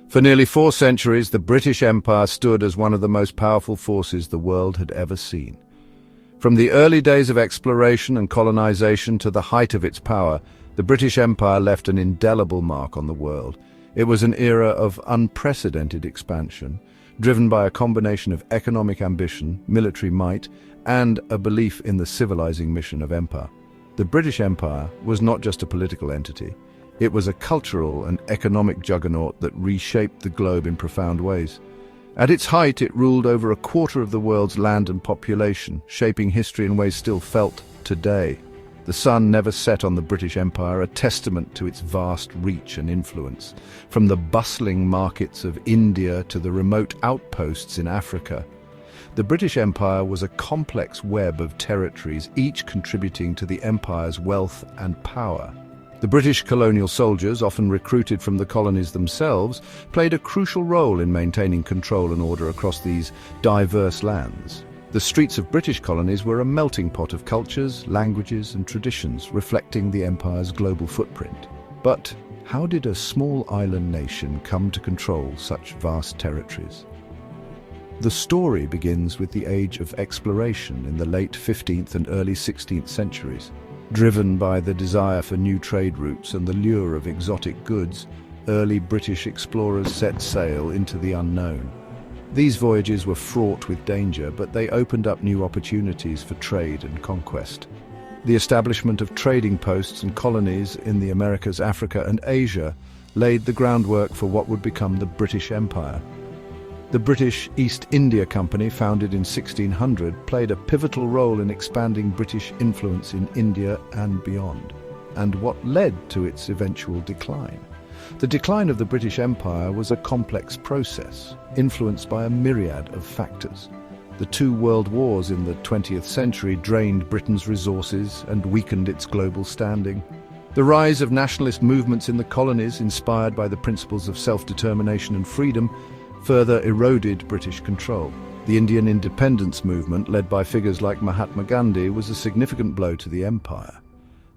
For nearly 4 centuries, the British Empire stood as one of the most powerful forces the world had ever seen. From the early days of exploration and colonization to the height of its power, the British Empire left an indelible mark on the world. It was an era of unprecedented expansion, driven by a combination of economic ambition, military might, and a belief in the civilizing mission of empire. The British Empire was not just a political entity. It was a cultural and economic juggernaut that reshaped the globe in profound ways. At its height, it ruled over a quarter of the world's land and population, shaping history in ways still felt today. The sun never set on the British Empire, a testament to its vast reach and influence. From the bustling markets of India to the remote outposts in Africa, the British Empire was a complex web of territories, each contributing to the empire's wealth and power. The British colonial soldiers, often recruited from the colonies themselves, played a crucial role in maintaining control and order across these diverse lands. The streets of British colonies were a melting pot of cultures, languages, and traditions, reflecting the empire's global footprint. But how did a small island nation come to control such vast territories? The story begins with the age of exploration in the late 15th and early 16th centuries. Driven by the desire for new trade routes and the lure of exotic goods, early British explorers set sail into the unknown. These voyages were fraught with danger, but they opened up new opportunities for trade and conquest. The establishment of trading posts and colonies in the Americas, Africa, and Asia laid the groundwork for what would become the British Empire. The British East India Company, founded in 1600, played a pivotal role in expanding British influence in India and beyond, and what led to its eventual decline. The decline of the British Empire was a complex process, influenced by a myriad of factors. The two world wars in the 20th century drained Britain's resources and weakened its global standing. The rise of nationalist movements in the colonies, inspired by the principles of self-determination and freedom, further eroded British control. The Indian independence movement, led by figures like Mahatma Gandhi, was a significant blow to the empire.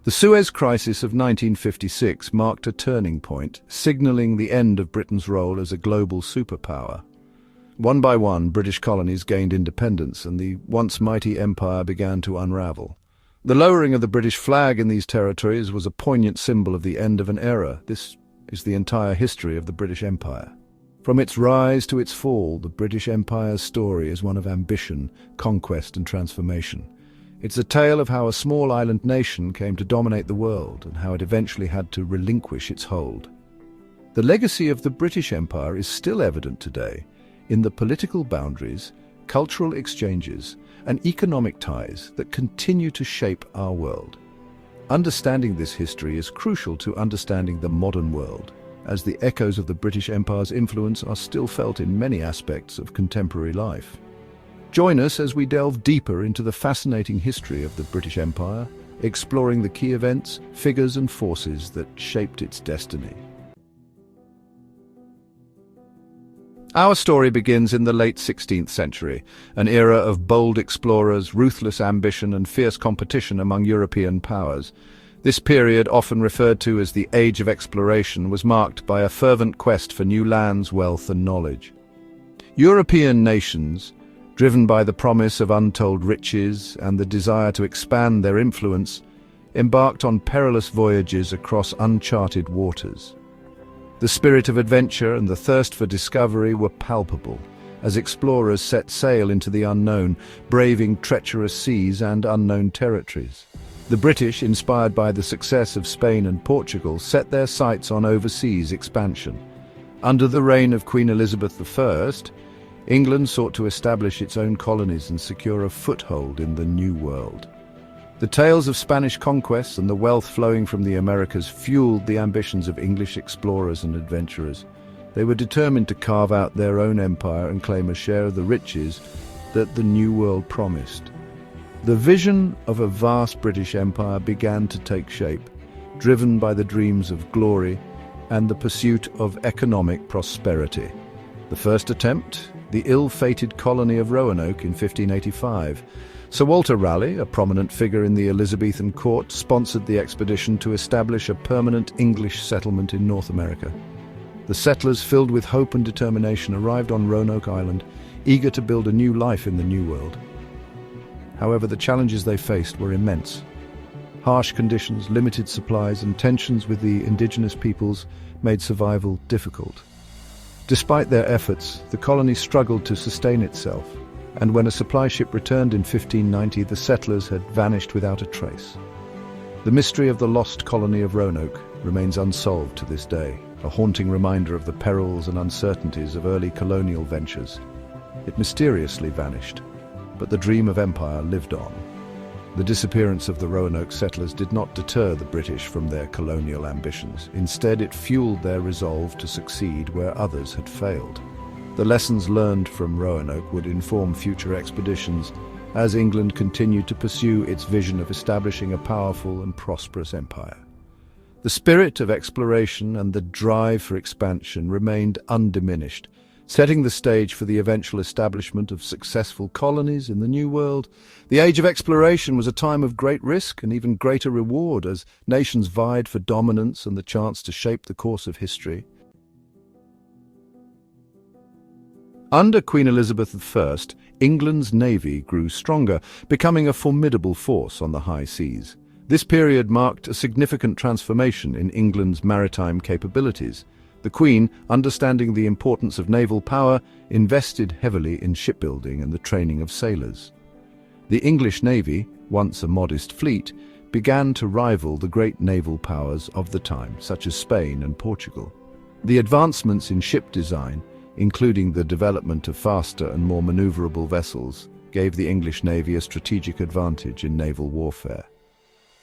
The Suez Crisis of 1956 marked a turning point, signaling the end of Britain's role as a global superpower. One by one, British colonies gained independence, and the once mighty empire began to unravel. The lowering of the British flag in these territories was a poignant symbol of the end of an era. This is the entire history of the British Empire. From its rise to its fall, the British Empire's story is one of ambition, conquest, and transformation. It's a tale of how a small island nation came to dominate the world and how it eventually had to relinquish its hold. The legacy of the British Empire is still evident today in the political boundaries, cultural exchanges, and economic ties that continue to shape our world. Understanding this history is crucial to understanding the modern world, as the echoes of the British Empire's influence are still felt in many aspects of contemporary life. Join us as we delve deeper into the fascinating history of the British Empire, exploring the key events, figures, and forces that shaped its destiny. Our story begins in the late 16th century, an era of bold explorers, ruthless ambition, and fierce competition among European powers. This period, often referred to as the Age of Exploration, was marked by a fervent quest for new lands, wealth, and knowledge. European nations, driven by the promise of untold riches and the desire to expand their influence, embarked on perilous voyages across uncharted waters. The spirit of adventure and the thirst for discovery were palpable as explorers set sail into the unknown, braving treacherous seas and unknown territories. The British, inspired by the success of Spain and Portugal, set their sights on overseas expansion. Under the reign of Queen Elizabeth I, England sought to establish its own colonies and secure a foothold in the New World. The tales of Spanish conquests and the wealth flowing from the Americas fueled the ambitions of English explorers and adventurers. They were determined to carve out their own empire and claim a share of the riches that the New World promised. The vision of a vast British Empire began to take shape, driven by the dreams of glory and the pursuit of economic prosperity. The first attempt, the ill-fated colony of Roanoke in 1585. Sir Walter Raleigh, a prominent figure in the Elizabethan court, sponsored the expedition to establish a permanent English settlement in North America. The The settlers, filled with hope and determination, arrived on Roanoke Island, eager to build a new life in the New World. However, the challenges they faced were immense. Harsh conditions, limited supplies, and tensions with the indigenous peoples made survival difficult. Despite their efforts, the colony struggled to sustain itself, and when a supply ship returned in 1590, the settlers had vanished without a trace. The mystery of the lost colony of Roanoke remains unsolved to this day, a haunting reminder of the perils and uncertainties of early colonial ventures. It mysteriously vanished, but the dream of empire lived on. The disappearance of the Roanoke settlers did not deter the British from their colonial ambitions. Instead, it fueled their resolve to succeed where others had failed. The lessons learned from Roanoke would inform future expeditions as England continued to pursue its vision of establishing a powerful and prosperous empire. The spirit of exploration and the drive for expansion remained undiminished, setting the stage for the eventual establishment of successful colonies in the New World. The age of exploration was a time of great risk and even greater reward as nations vied for dominance and the chance to shape the course of history. Under Queen Elizabeth I, England's navy grew stronger, becoming a formidable force on the high seas. This period marked a significant transformation in England's maritime capabilities. The Queen, understanding the importance of naval power, invested heavily in shipbuilding and the training of sailors. The English navy, once a modest fleet, began to rival the great naval powers of the time, such as Spain and Portugal. The advancements in ship design, including the development of faster and more maneuverable vessels, gave the English navy a strategic advantage in naval warfare.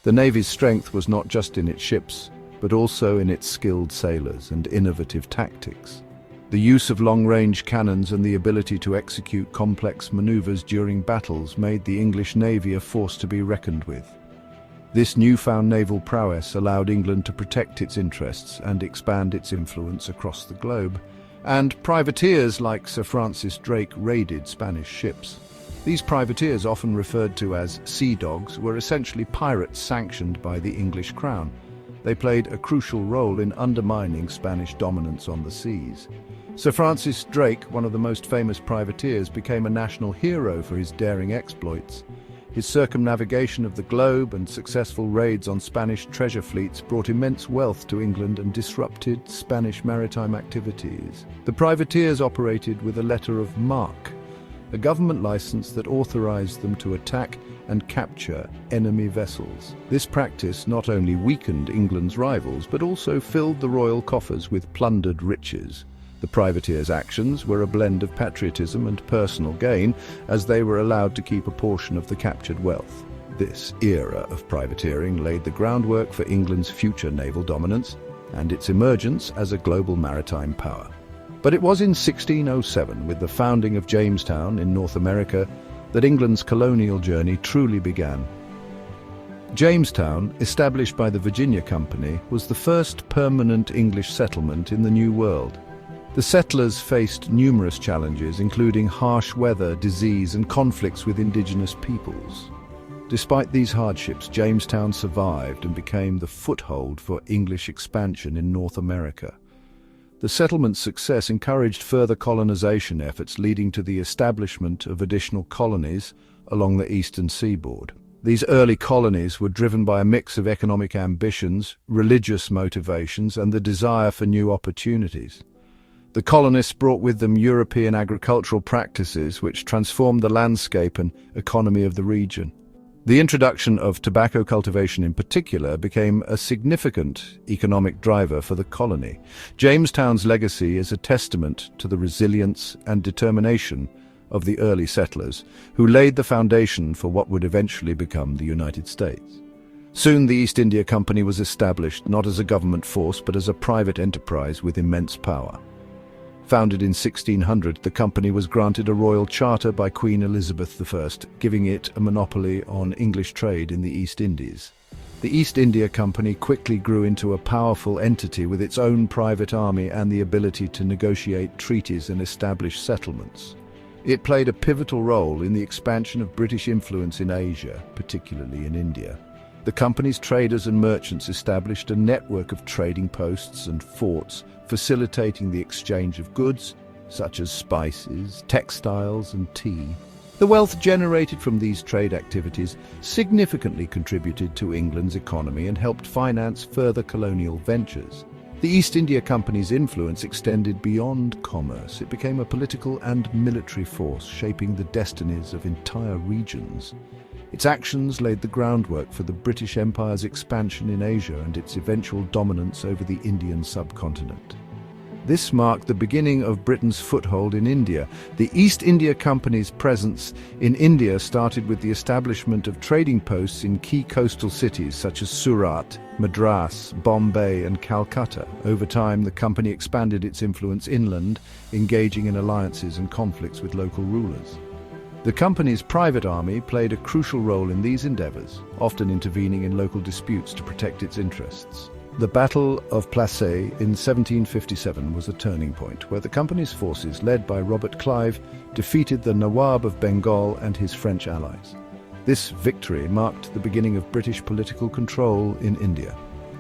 The navy's strength was not just in its ships, but also in its skilled sailors and innovative tactics. The use of long-range cannons and the ability to execute complex maneuvers during battles made the English navy a force to be reckoned with. This newfound naval prowess allowed England to protect its interests and expand its influence across the globe, and privateers like Sir Francis Drake raided Spanish ships. These privateers, often referred to as sea dogs, were essentially pirates sanctioned by the English crown. They played a crucial role in undermining Spanish dominance on the seas. Sir Francis Drake, one of the most famous privateers, became a national hero for his daring exploits. His circumnavigation of the globe and successful raids on Spanish treasure fleets brought immense wealth to England and disrupted Spanish maritime activities. The privateers operated with a letter of marque, a government license that authorized them to attack and capture enemy vessels. This practice not only weakened England's rivals, but also filled the royal coffers with plundered riches. The privateers' actions were a blend of patriotism and personal gain, as they were allowed to keep a portion of the captured wealth. This era of privateering laid the groundwork for England's future naval dominance and its emergence as a global maritime power. But it was in 1607, with the founding of Jamestown in North America, that England's colonial journey truly began. Jamestown, established by the Virginia Company, was the first permanent English settlement in the New World. The settlers faced numerous challenges, including harsh weather, disease, and conflicts with indigenous peoples. Despite these hardships, Jamestown survived and became the foothold for English expansion in North America. The settlement's success encouraged further colonization efforts, leading to the establishment of additional colonies along the eastern seaboard. These early colonies were driven by a mix of economic ambitions, religious motivations, and the desire for new opportunities. The colonists brought with them European agricultural practices which transformed the landscape and economy of the region. The introduction of tobacco cultivation in particular became a significant economic driver for the colony. Jamestown's legacy is a testament to the resilience and determination of the early settlers, who laid the foundation for what would eventually become the United States. Soon the East India Company was established not as a government force but as a private enterprise with immense power. Founded in 1600, the company was granted a royal charter by Queen Elizabeth I, giving it a monopoly on English trade in the East Indies. The East India Company quickly grew into a powerful entity with its own private army and the ability to negotiate treaties and establish settlements. It played a pivotal role in the expansion of British influence in Asia, particularly in India. The company's traders and merchants established a network of trading posts and forts, facilitating the exchange of goods, such as spices, textiles, and tea. The wealth generated from these trade activities significantly contributed to England's economy and helped finance further colonial ventures. The East India Company's influence extended beyond commerce. It became a political and military force, shaping the destinies of entire regions. Its actions laid the groundwork for the British Empire's expansion in Asia and its eventual dominance over the Indian subcontinent. This marked the beginning of Britain's foothold in India. The East India Company's presence in India started with the establishment of trading posts in key coastal cities such as Surat, Madras, Bombay, and Calcutta. Over time, the company expanded its influence inland, engaging in alliances and conflicts with local rulers. The company's private army played a crucial role in these endeavours, often intervening in local disputes to protect its interests. The Battle of Plassey in 1757 was a turning point, where the company's forces, led by Robert Clive, defeated the Nawab of Bengal and his French allies. This victory marked the beginning of British political control in India.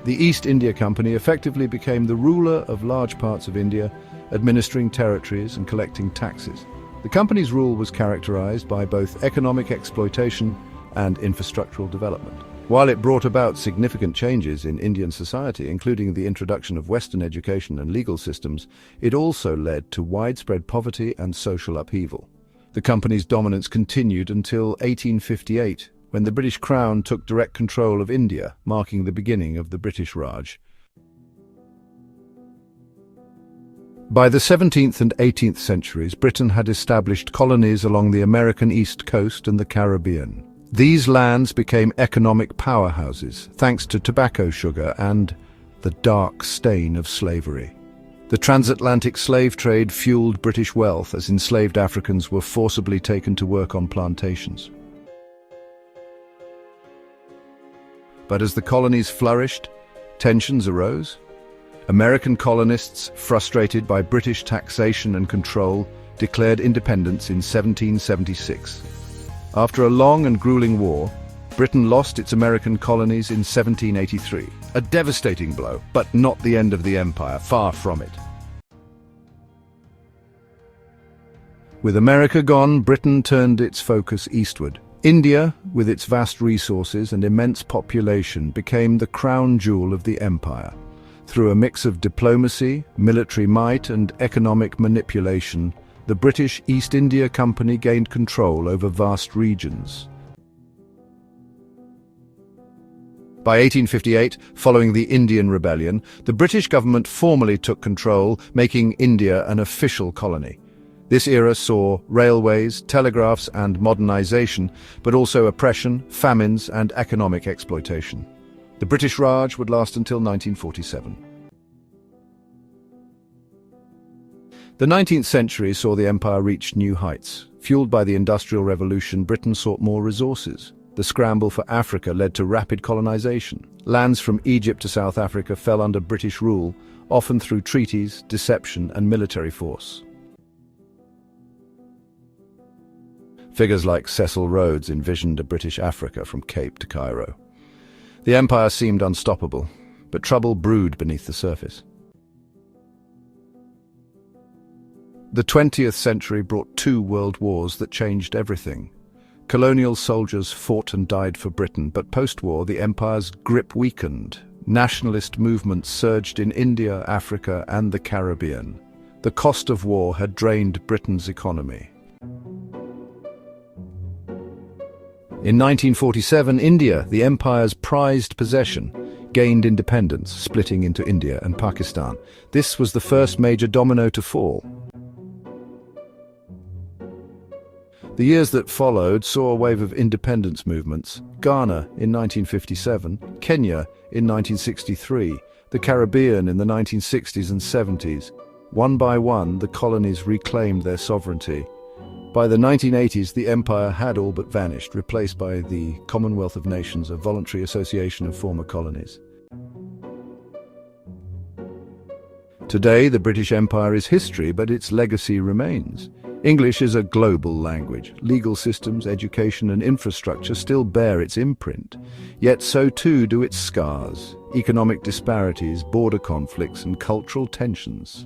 The East India Company effectively became the ruler of large parts of India, administering territories and collecting taxes. The company's rule was characterized by both economic exploitation and infrastructural development. While it brought about significant changes in Indian society, including the introduction of Western education and legal systems, it also led to widespread poverty and social upheaval. The company's dominance continued until 1858, when the British Crown took direct control of India, marking the beginning of the British Raj. By the 17th and 18th centuries, Britain had established colonies along the American East Coast and the Caribbean. These lands became economic powerhouses, thanks to tobacco sugar and the dark stain of slavery. The transatlantic slave trade fueled British wealth as enslaved Africans were forcibly taken to work on plantations. But as the colonies flourished, tensions arose. American colonists, frustrated by British taxation and control, declared independence in 1776. After a long and grueling war, Britain lost its American colonies in 1783. A devastating blow, but not the end of the empire, far from it. With America gone, Britain turned its focus eastward. India, with its vast resources and immense population, became the crown jewel of the empire. Through a mix of diplomacy, military might, and economic manipulation, the British East India Company gained control over vast regions. By 1858, following the Indian Rebellion, the British government formally took control, making India an official colony. This era saw railways, telegraphs, and modernization, but also oppression, famines, and economic exploitation. The British Raj would last until 1947. The 19th century saw the empire reach new heights. Fueled by the Industrial Revolution, Britain sought more resources. The scramble for Africa led to rapid colonization. Lands from Egypt to South Africa fell under British rule, often through treaties, deception, and military force. Figures like Cecil Rhodes envisioned a British Africa from Cape to Cairo. The empire seemed unstoppable, but trouble brewed beneath the surface. The 20th century brought two world wars that changed everything. Colonial soldiers fought and died for Britain, but post-war the empire's grip weakened. Nationalist movements surged in India, Africa, and the Caribbean. The cost of war had drained Britain's economy. In 1947, India, the empire's prized possession, gained independence, splitting into India and Pakistan. This was the first major domino to fall. The years that followed saw a wave of independence movements. Ghana in 1957, Kenya in 1963, the Caribbean in the 1960s and 70s. One by one, the colonies reclaimed their sovereignty. By the 1980s, the empire had all but vanished, replaced by the Commonwealth of Nations, a voluntary association of former colonies. Today, the British Empire is history, but its legacy remains. English is a global language. Legal systems, education, and infrastructure still bear its imprint. Yet so too do its scars: economic disparities, border conflicts, and cultural tensions.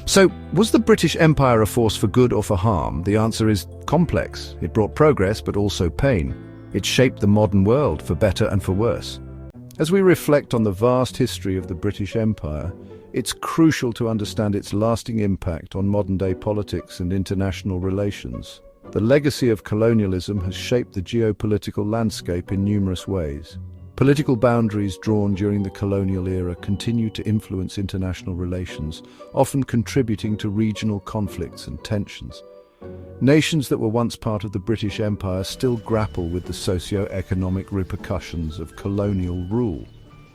So, was the British Empire a force for good or for harm? The answer is complex. It brought progress, but also pain. It shaped the modern world, for better and for worse. As we reflect on the vast history of the British Empire, it's crucial to understand its lasting impact on modern-day politics and international relations. The legacy of colonialism has shaped the geopolitical landscape in numerous ways. Political boundaries drawn during the colonial era continue to influence international relations, often contributing to regional conflicts and tensions. Nations that were once part of the British Empire still grapple with the socio-economic repercussions of colonial rule.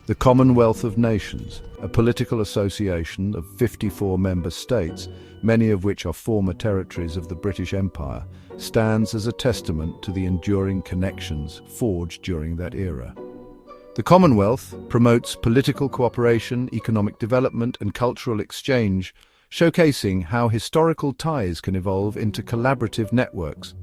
The Commonwealth of Nations, a political association of 54 member states, many of which are former territories of the British Empire, stands as a testament to the enduring connections forged during that era. The Commonwealth promotes political cooperation, economic development, and cultural exchange, showcasing how historical ties can evolve into collaborative networks.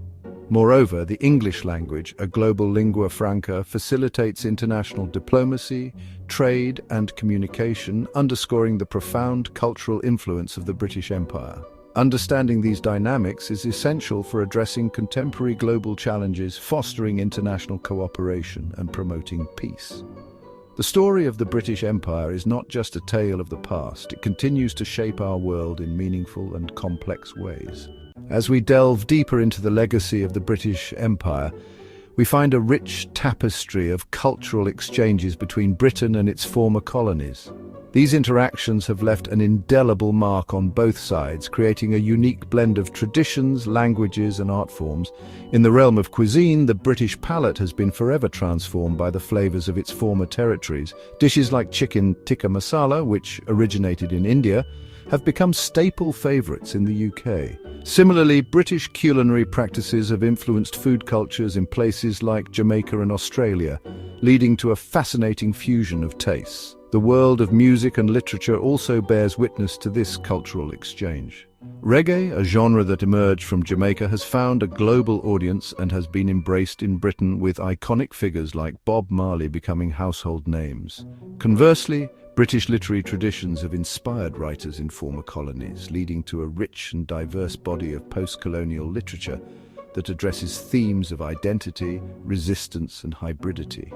Moreover, the English language, a global lingua franca, facilitates international diplomacy, trade, and communication, underscoring the profound cultural influence of the British Empire. Understanding these dynamics is essential for addressing contemporary global challenges, fostering international cooperation, and promoting peace. The story of the British Empire is not just a tale of the past. It continues to shape our world in meaningful and complex ways. As we delve deeper into the legacy of the British Empire, we find a rich tapestry of cultural exchanges between Britain and its former colonies. These interactions have left an indelible mark on both sides, creating a unique blend of traditions, languages, and art forms. In the realm of cuisine, the British palate has been forever transformed by the flavors of its former territories. Dishes like chicken tikka masala, which originated in India, have become staple favorites in the UK. Similarly, British culinary practices have influenced food cultures in places like Jamaica and Australia, leading to a fascinating fusion of tastes. The world of music and literature also bears witness to this cultural exchange. Reggae, a genre that emerged from Jamaica, has found a global audience and has been embraced in Britain, with iconic figures like Bob Marley becoming household names. Conversely, British literary traditions have inspired writers in former colonies, leading to a rich and diverse body of post-colonial literature that addresses themes of identity, resistance, and hybridity.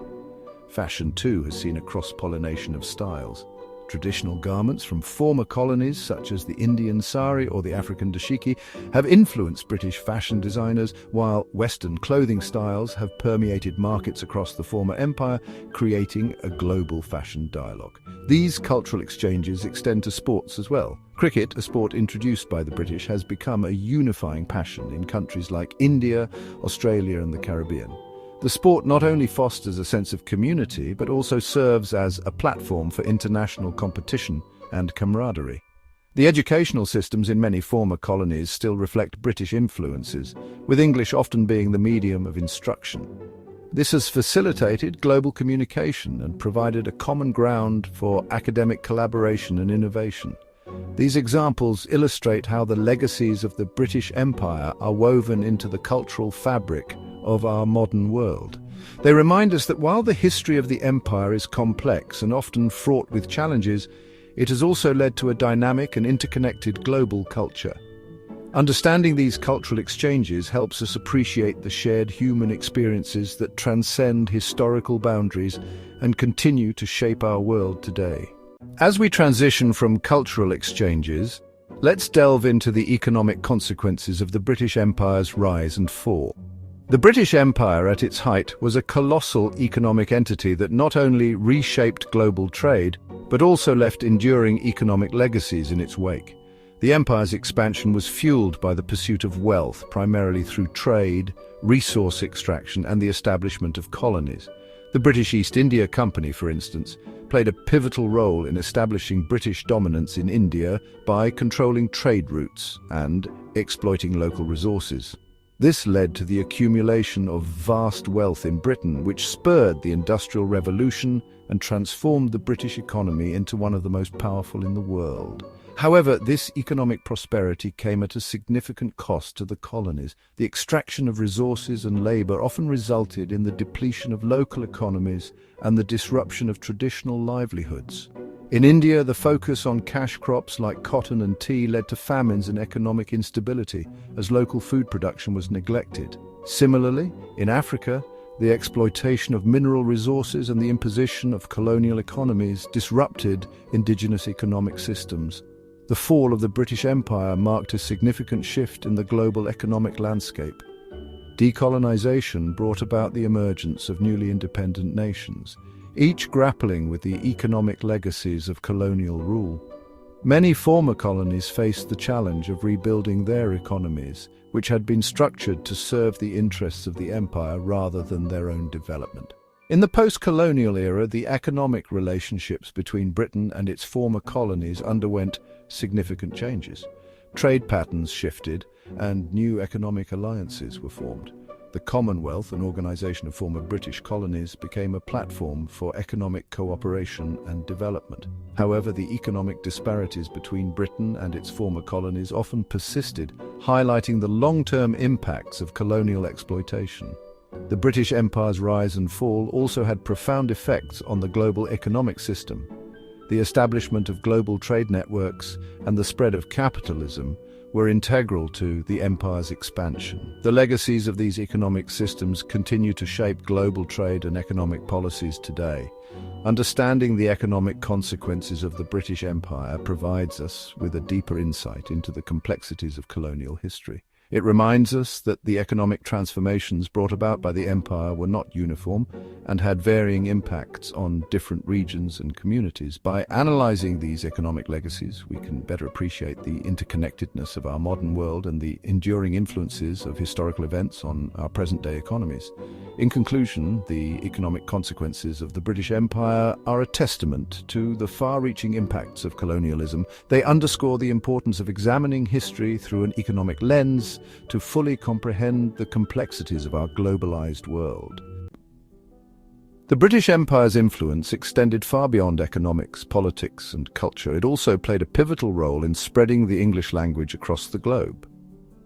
Fashion, too, has seen a cross-pollination of styles. Traditional garments from former colonies, such as the Indian sari or the African dashiki, have influenced British fashion designers, while Western clothing styles have permeated markets across the former empire, creating a global fashion dialogue. These cultural exchanges extend to sports as well. Cricket, a sport introduced by the British, has become a unifying passion in countries like India, Australia, and the Caribbean. The sport not only fosters a sense of community, but also serves as a platform for international competition and camaraderie. The educational systems in many former colonies still reflect British influences, with English often being the medium of instruction. This has facilitated global communication and provided a common ground for academic collaboration and innovation. These examples illustrate how the legacies of the British Empire are woven into the cultural fabric of our modern world. They remind us that while the history of the empire is complex and often fraught with challenges, it has also led to a dynamic and interconnected global culture. Understanding these cultural exchanges helps us appreciate the shared human experiences that transcend historical boundaries and continue to shape our world today. As we transition from cultural exchanges, let's delve into the economic consequences of the British Empire's rise and fall. The British Empire at its height was a colossal economic entity that not only reshaped global trade, but also left enduring economic legacies in its wake. The empire's expansion was fueled by the pursuit of wealth, primarily through trade, resource extraction, and the establishment of colonies. The British East India Company, for instance, played a pivotal role in establishing British dominance in India by controlling trade routes and exploiting local resources. This led to the accumulation of vast wealth in Britain, which spurred the Industrial Revolution and transformed the British economy into one of the most powerful in the world. However, this economic prosperity came at a significant cost to the colonies. The extraction of resources and labor often resulted in the depletion of local economies and the disruption of traditional livelihoods. In India, the focus on cash crops like cotton and tea led to famines and economic instability, as local food production was neglected. Similarly, in Africa, the exploitation of mineral resources and the imposition of colonial economies disrupted indigenous economic systems. The fall of the British Empire marked a significant shift in the global economic landscape. Decolonization brought about the emergence of newly independent nations, each grappling with the economic legacies of colonial rule. Many former colonies faced the challenge of rebuilding their economies, which had been structured to serve the interests of the empire rather than their own development. In the post-colonial era, the economic relationships between Britain and its former colonies underwent significant changes. Trade patterns shifted, and new economic alliances were formed. The Commonwealth, an organization of former British colonies, became a platform for economic cooperation and development. However, the economic disparities between Britain and its former colonies often persisted, highlighting the long-term impacts of colonial exploitation. The British Empire's rise and fall also had profound effects on the global economic system. The establishment of global trade networks and the spread of capitalism were integral to the empire's expansion. The legacies of these economic systems continue to shape global trade and economic policies today. Understanding the economic consequences of the British Empire provides us with a deeper insight into the complexities of colonial history. It reminds us that the economic transformations brought about by the empire were not uniform and had varying impacts on different regions and communities. By analyzing these economic legacies, we can better appreciate the interconnectedness of our modern world and the enduring influences of historical events on our present-day economies. In conclusion, the economic consequences of the British Empire are a testament to the far-reaching impacts of colonialism. They underscore the importance of examining history through an economic lens to fully comprehend the complexities of our globalized world. The British Empire's influence extended far beyond economics, politics, and culture. It also played a pivotal role in spreading the English language across the globe.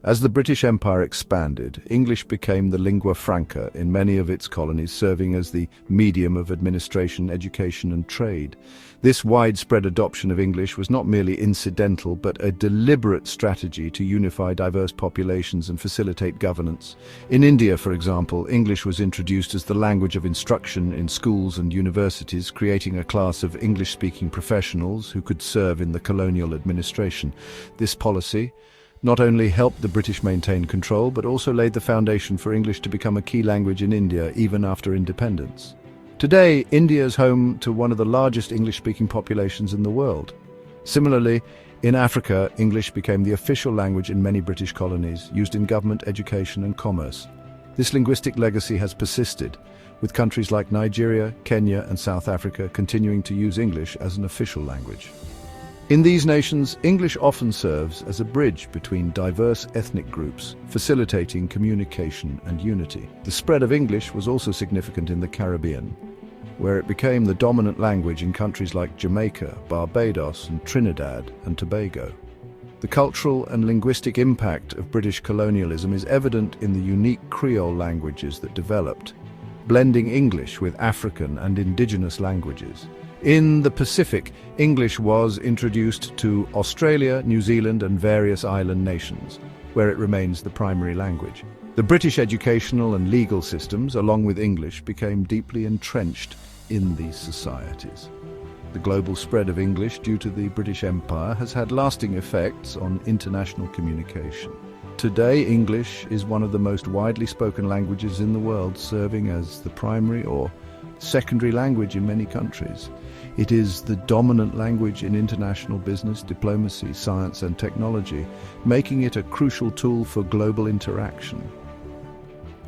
As the British Empire expanded, English became the lingua franca in many of its colonies, serving as the medium of administration, education, and trade. This widespread adoption of English was not merely incidental, but a deliberate strategy to unify diverse populations and facilitate governance. In India, for example, English was introduced as the language of instruction in schools and universities, creating a class of English-speaking professionals who could serve in the colonial administration. This policy not only helped the British maintain control, but also laid the foundation for English to become a key language in India even after independence. Today, India is home to one of the largest English-speaking populations in the world. Similarly, in Africa, English became the official language in many British colonies, used in government, education, and commerce. This linguistic legacy has persisted, with countries like Nigeria, Kenya, and South Africa continuing to use English as an official language. In these nations, English often serves as a bridge between diverse ethnic groups, facilitating communication and unity. The spread of English was also significant in the Caribbean, where it became the dominant language in countries like Jamaica, Barbados, and Trinidad and Tobago. The cultural and linguistic impact of British colonialism is evident in the unique Creole languages that developed, blending English with African and indigenous languages. In the Pacific, English was introduced to Australia, New Zealand, and various island nations, where it remains the primary language. The British educational and legal systems, along with English, became deeply entrenched in these societies. The global spread of English due to the British Empire has had lasting effects on international communication. Today, English is one of the most widely spoken languages in the world, serving as the primary or secondary language in many countries. It is the dominant language in international business, diplomacy, science, and technology, making it a crucial tool for global interaction.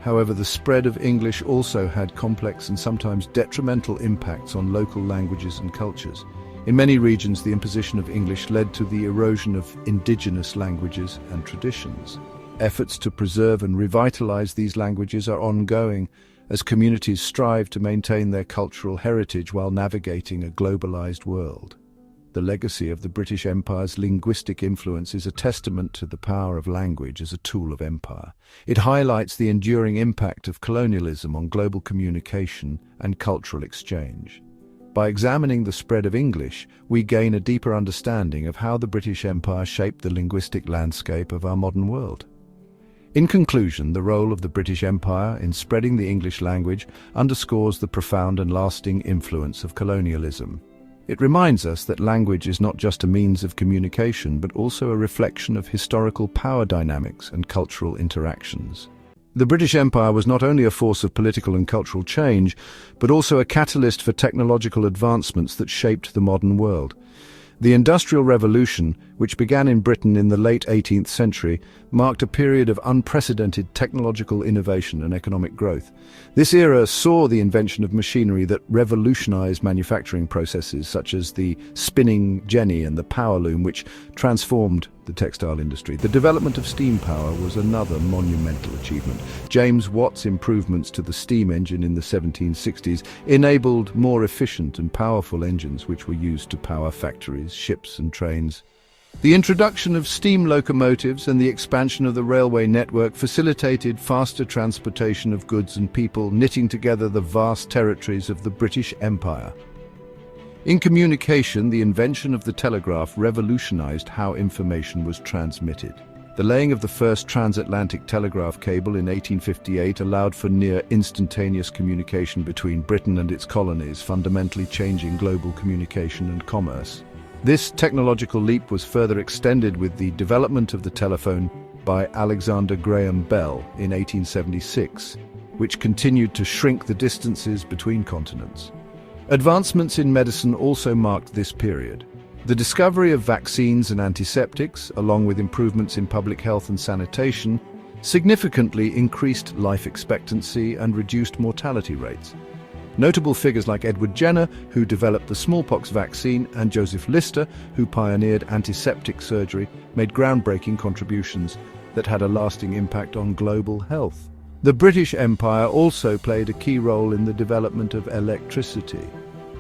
However, the spread of English also had complex and sometimes detrimental impacts on local languages and cultures. In many regions, the imposition of English led to the erosion of indigenous languages and traditions. Efforts to preserve and revitalize these languages are ongoing, as communities strive to maintain their cultural heritage while navigating a globalized world. The legacy of the British Empire's linguistic influence is a testament to the power of language as a tool of empire. It highlights the enduring impact of colonialism on global communication and cultural exchange. By examining the spread of English, we gain a deeper understanding of how the British Empire shaped the linguistic landscape of our modern world. In conclusion, the role of the British Empire in spreading the English language underscores the profound and lasting influence of colonialism. It reminds us that language is not just a means of communication, but also a reflection of historical power dynamics and cultural interactions. The British Empire was not only a force of political and cultural change, but also a catalyst for technological advancements that shaped the modern world. The Industrial Revolution, which began in Britain in the late 18th century, marked a period of unprecedented technological innovation and economic growth. This era saw the invention of machinery that revolutionized manufacturing processes such as the spinning jenny and the power loom, which transformed the textile industry. The development of steam power was another monumental achievement. James Watt's improvements to the steam engine in the 1760s enabled more efficient and powerful engines which were used to power factories, ships and trains. The introduction of steam locomotives and the expansion of the railway network facilitated faster transportation of goods and people, knitting together the vast territories of the British Empire. In communication, the invention of the telegraph revolutionized how information was transmitted. The laying of the first transatlantic telegraph cable in 1858 allowed for near instantaneous communication between Britain and its colonies, fundamentally changing global communication and commerce. This technological leap was further extended with the development of the telephone by Alexander Graham Bell in 1876, which continued to shrink the distances between continents. Advancements in medicine also marked this period. The discovery of vaccines and antiseptics, along with improvements in public health and sanitation, significantly increased life expectancy and reduced mortality rates. Notable figures like Edward Jenner, who developed the smallpox vaccine, and Joseph Lister, who pioneered antiseptic surgery, made groundbreaking contributions that had a lasting impact on global health. The British Empire also played a key role in the development of electricity.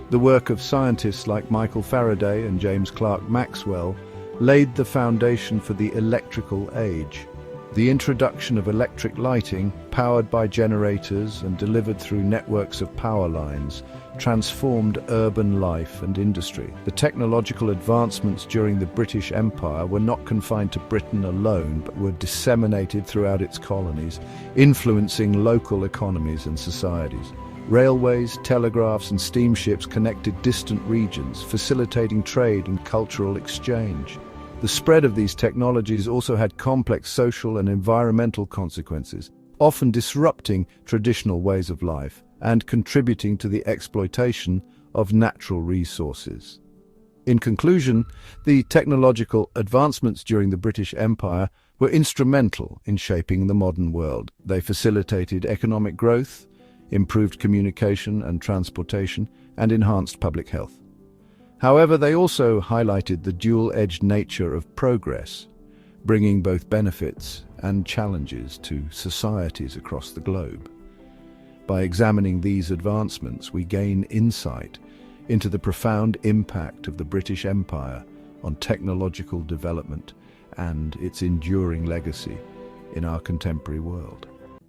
The work of scientists like Michael Faraday and James Clerk Maxwell laid the foundation for the electrical age. The introduction of electric lighting, powered by generators and delivered through networks of power lines, transformed urban life and industry. The technological advancements during the British Empire were not confined to Britain alone, but were disseminated throughout its colonies, influencing local economies and societies. Railways, telegraphs and steamships connected distant regions, facilitating trade and cultural exchange. The spread of these technologies also had complex social and environmental consequences, often disrupting traditional ways of life and contributing to the exploitation of natural resources. In conclusion, the technological advancements during the British Empire were instrumental in shaping the modern world. They facilitated economic growth, improved communication and transportation, and enhanced public health. However, they also highlighted the dual-edged nature of progress, bringing both benefits and challenges to societies across the globe. By examining these advancements, we gain insight into the profound impact of the British Empire on technological development and its enduring legacy in our contemporary world.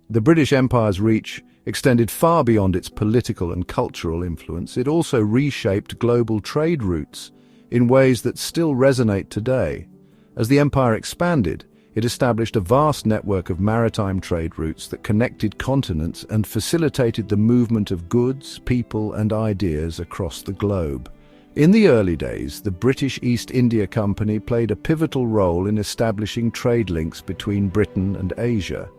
The British Empire's reach extended far beyond its political and cultural influence. It also reshaped global trade routes in ways that still resonate today. As the empire expanded, it established a vast network of maritime trade routes that connected continents and facilitated the movement of goods, people, and ideas across the globe. In the early days, the British East India Company played a pivotal role in establishing trade links between Britain and Asia.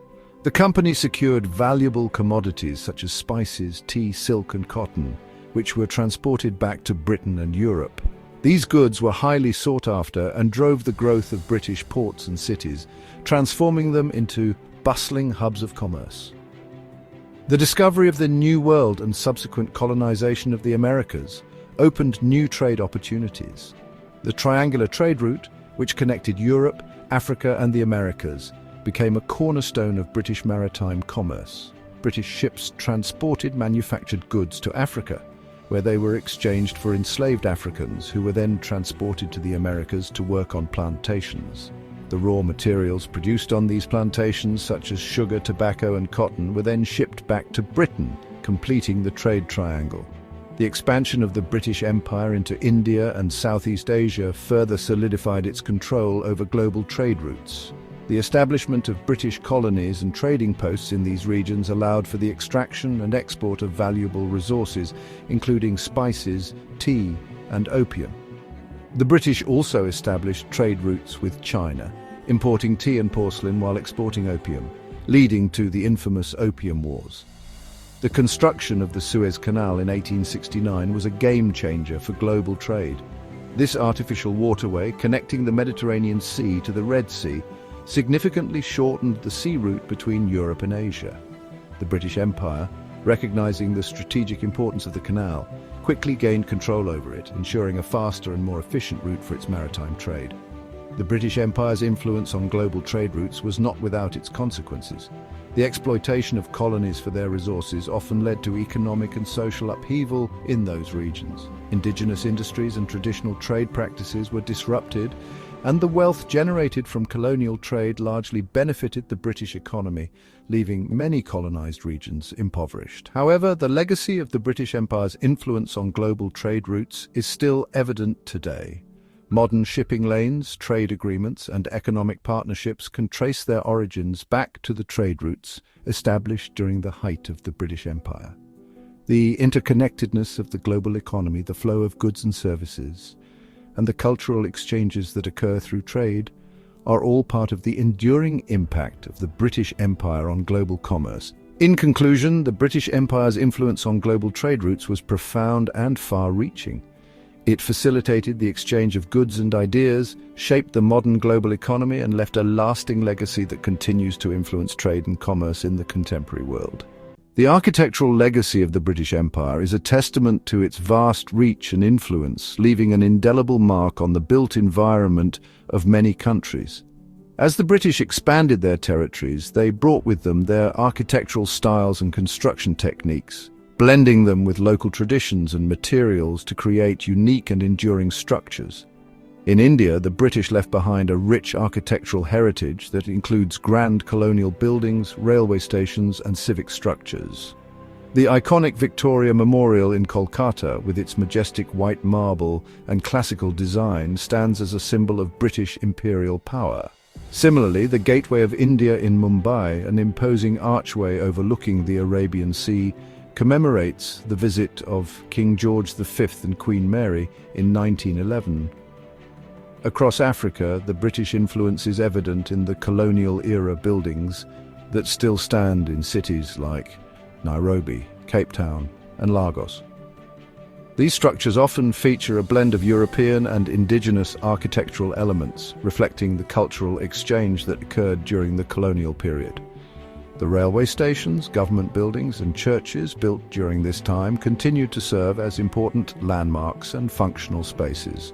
The company secured valuable commodities such as spices, tea, silk, and cotton, which were transported back to Britain and Europe. These goods were highly sought after and drove the growth of British ports and cities, transforming them into bustling hubs of commerce. The discovery of the New World and subsequent colonization of the Americas opened new trade opportunities. The triangular trade route, which connected Europe, Africa, and the Americas, became a cornerstone of British maritime commerce. British ships transported manufactured goods to Africa, where they were exchanged for enslaved Africans who were then transported to the Americas to work on plantations. The raw materials produced on these plantations, such as sugar, tobacco and cotton, were then shipped back to Britain, completing the trade triangle. The expansion of the British Empire into India and Southeast Asia further solidified its control over global trade routes. The establishment of British colonies and trading posts in these regions allowed for the extraction and export of valuable resources, including spices, tea, and opium. The British also established trade routes with China, importing tea and porcelain while exporting opium, leading to the infamous Opium Wars. The construction of the Suez Canal in 1869 was a game-changer for global trade. This artificial waterway, connecting the Mediterranean Sea to the Red Sea, significantly shortened the sea route between Europe and Asia. The British Empire, recognizing the strategic importance of the canal, quickly gained control over it, ensuring a faster and more efficient route for its maritime trade. The British Empire's influence on global trade routes was not without its consequences. The exploitation of colonies for their resources often led to economic and social upheaval in those regions. Indigenous industries and traditional trade practices were disrupted, and the wealth generated from colonial trade largely benefited the British economy, leaving many colonized regions impoverished. However, the legacy of the British Empire's influence on global trade routes is still evident today. Modern shipping lanes, trade agreements, and economic partnerships can trace their origins back to the trade routes established during the height of the British Empire. The interconnectedness of the global economy, the flow of goods and services, and the cultural exchanges that occur through trade are all part of the enduring impact of the British Empire on global commerce. In conclusion, the British Empire's influence on global trade routes was profound and far-reaching. It facilitated the exchange of goods and ideas, shaped the modern global economy, and left a lasting legacy that continues to influence trade and commerce in the contemporary world. The architectural legacy of the British Empire is a testament to its vast reach and influence, leaving an indelible mark on the built environment of many countries. As the British expanded their territories, they brought with them their architectural styles and construction techniques, blending them with local traditions and materials to create unique and enduring structures. In India, the British left behind a rich architectural heritage that includes grand colonial buildings, railway stations, and civic structures. The iconic Victoria Memorial in Kolkata, with its majestic white marble and classical design, stands as a symbol of British imperial power. Similarly, the Gateway of India in Mumbai, an imposing archway overlooking the Arabian Sea, commemorates the visit of King George V and Queen Mary in 1911. Across Africa, the British influence is evident in the colonial-era buildings that still stand in cities like Nairobi, Cape Town, and Lagos. These structures often feature a blend of European and indigenous architectural elements, reflecting the cultural exchange that occurred during the colonial period. The railway stations, government buildings, and churches built during this time continue to serve as important landmarks and functional spaces.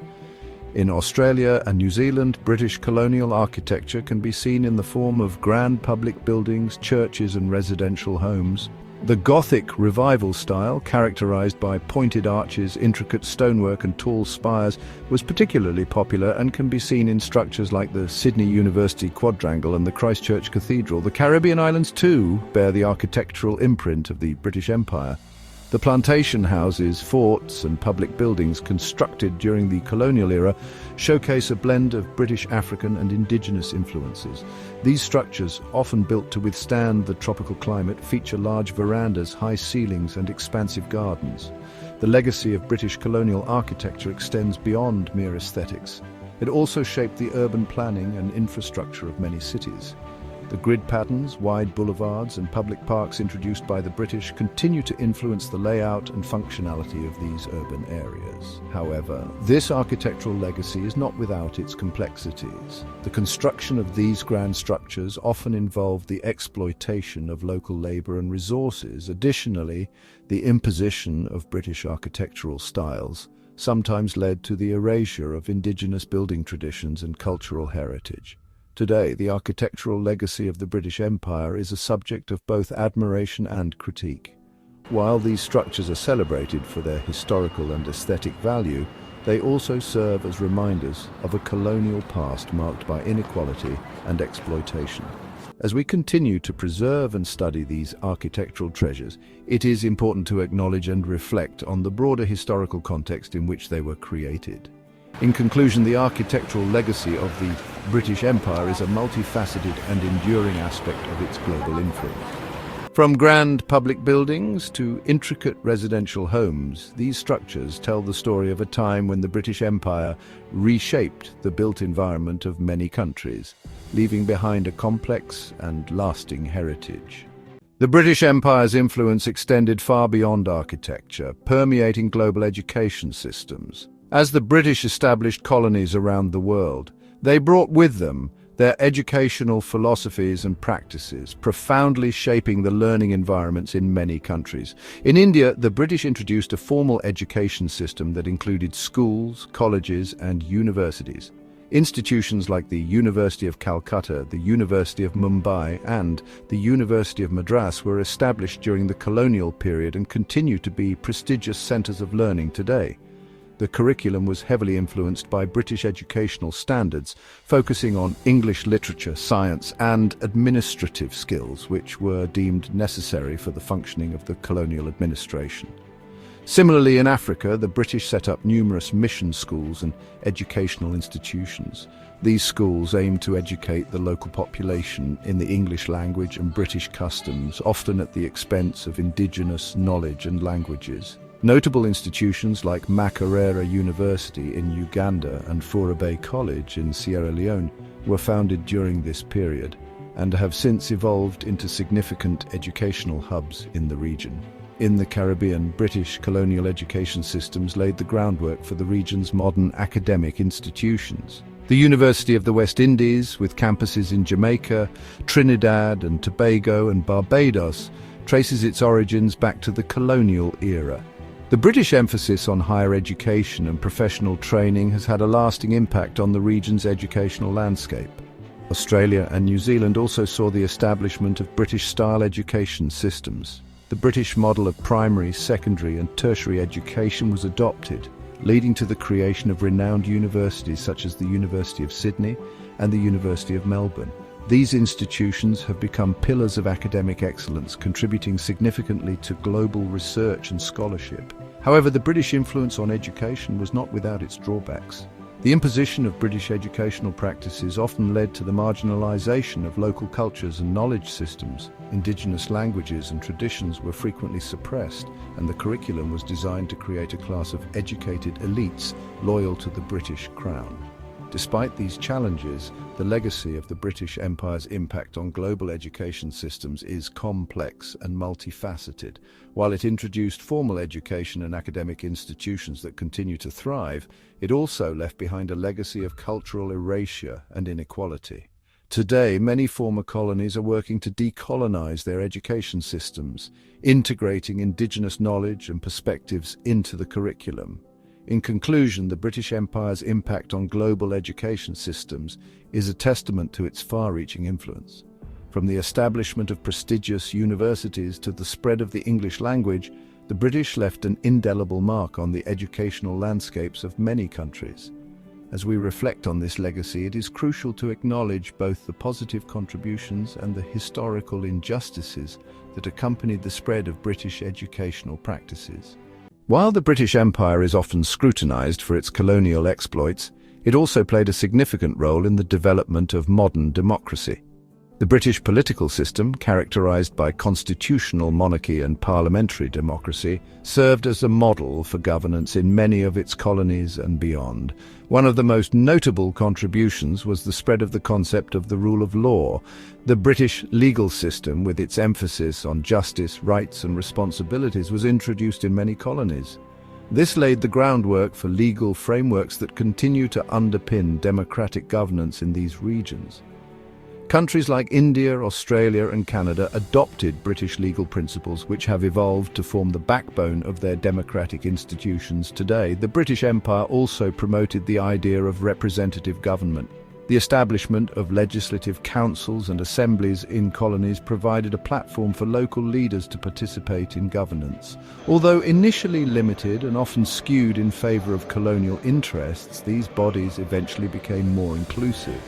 In Australia and New Zealand, British colonial architecture can be seen in the form of grand public buildings, churches, and residential homes. The Gothic Revival style, characterized by pointed arches, intricate stonework, and tall spires, was particularly popular and can be seen in structures like the Sydney University Quadrangle and the Christchurch Cathedral. The Caribbean islands, too, bear the architectural imprint of the British Empire. The plantation houses, forts, and public buildings constructed during the colonial era showcase a blend of British, African, and indigenous influences. These structures, often built to withstand the tropical climate, feature large verandas, high ceilings, and expansive gardens. The legacy of British colonial architecture extends beyond mere aesthetics. It also shaped the urban planning and infrastructure of many cities. The grid patterns, wide boulevards, and public parks introduced by the British continue to influence the layout and functionality of these urban areas. However, this architectural legacy is not without its complexities. The construction of these grand structures often involved the exploitation of local labor and resources. Additionally, the imposition of British architectural styles sometimes led to the erasure of indigenous building traditions and cultural heritage. Today, the architectural legacy of the British Empire is a subject of both admiration and critique. While these structures are celebrated for their historical and aesthetic value, they also serve as reminders of a colonial past marked by inequality and exploitation. As we continue to preserve and study these architectural treasures, it is important to acknowledge and reflect on the broader historical context in which they were created. In conclusion, the architectural legacy of the British Empire is a multifaceted and enduring aspect of its global influence. From grand public buildings to intricate residential homes, these structures tell the story of a time when the British Empire reshaped the built environment of many countries, leaving behind a complex and lasting heritage. The British Empire's influence extended far beyond architecture, permeating global education systems. As the British established colonies around the world, they brought with them their educational philosophies and practices, profoundly shaping the learning environments in many countries. In India, the British introduced a formal education system that included schools, colleges, and universities. Institutions like the University of Calcutta, the University of Mumbai, and the University of Madras were established during the colonial period and continue to be prestigious centers of learning today. The curriculum was heavily influenced by British educational standards, focusing on English literature, science, and administrative skills, which were deemed necessary for the functioning of the colonial administration. Similarly, in Africa, the British set up numerous mission schools and educational institutions. These schools aimed to educate the local population in the English language and British customs, often at the expense of indigenous knowledge and languages. Notable institutions like Makerere University in Uganda and Fora Bay College in Sierra Leone were founded during this period and have since evolved into significant educational hubs in the region. In the Caribbean, British colonial education systems laid the groundwork for the region's modern academic institutions. The University of the West Indies, with campuses in Jamaica, Trinidad and Tobago and Barbados, traces its origins back to the colonial era. The British emphasis on higher education and professional training has had a lasting impact on the region's educational landscape. Australia and New Zealand also saw the establishment of British-style education systems. The British model of primary, secondary and tertiary education was adopted, leading to the creation of renowned universities such as the University of Sydney and the University of Melbourne. These institutions have become pillars of academic excellence, contributing significantly to global research and scholarship. However, the British influence on education was not without its drawbacks. The imposition of British educational practices often led to the marginalisation of local cultures and knowledge systems. Indigenous languages and traditions were frequently suppressed, and the curriculum was designed to create a class of educated elites loyal to the British Crown. Despite these challenges, the legacy of the British Empire's impact on global education systems is complex and multifaceted. While it introduced formal education and academic institutions that continue to thrive, it also left behind a legacy of cultural erasure and inequality. Today, many former colonies are working to decolonize their education systems, integrating indigenous knowledge and perspectives into the curriculum. In conclusion, the British Empire's impact on global education systems is a testament to its far-reaching influence. From the establishment of prestigious universities to the spread of the English language, the British left an indelible mark on the educational landscapes of many countries. As we reflect on this legacy, it is crucial to acknowledge both the positive contributions and the historical injustices that accompanied the spread of British educational practices. While the British Empire is often scrutinized for its colonial exploits, it also played a significant role in the development of modern democracy. The British political system, characterized by constitutional monarchy and parliamentary democracy, served as a model for governance in many of its colonies and beyond. One of the most notable contributions was the spread of the concept of the rule of law. The British legal system, with its emphasis on justice, rights and responsibilities, was introduced in many colonies. This laid the groundwork for legal frameworks that continue to underpin democratic governance in these regions. Countries like India, Australia and Canada adopted British legal principles which have evolved to form the backbone of their democratic institutions today. The British Empire also promoted the idea of representative government. The establishment of legislative councils and assemblies in colonies provided a platform for local leaders to participate in governance. Although initially limited and often skewed in favor of colonial interests, these bodies eventually became more inclusive,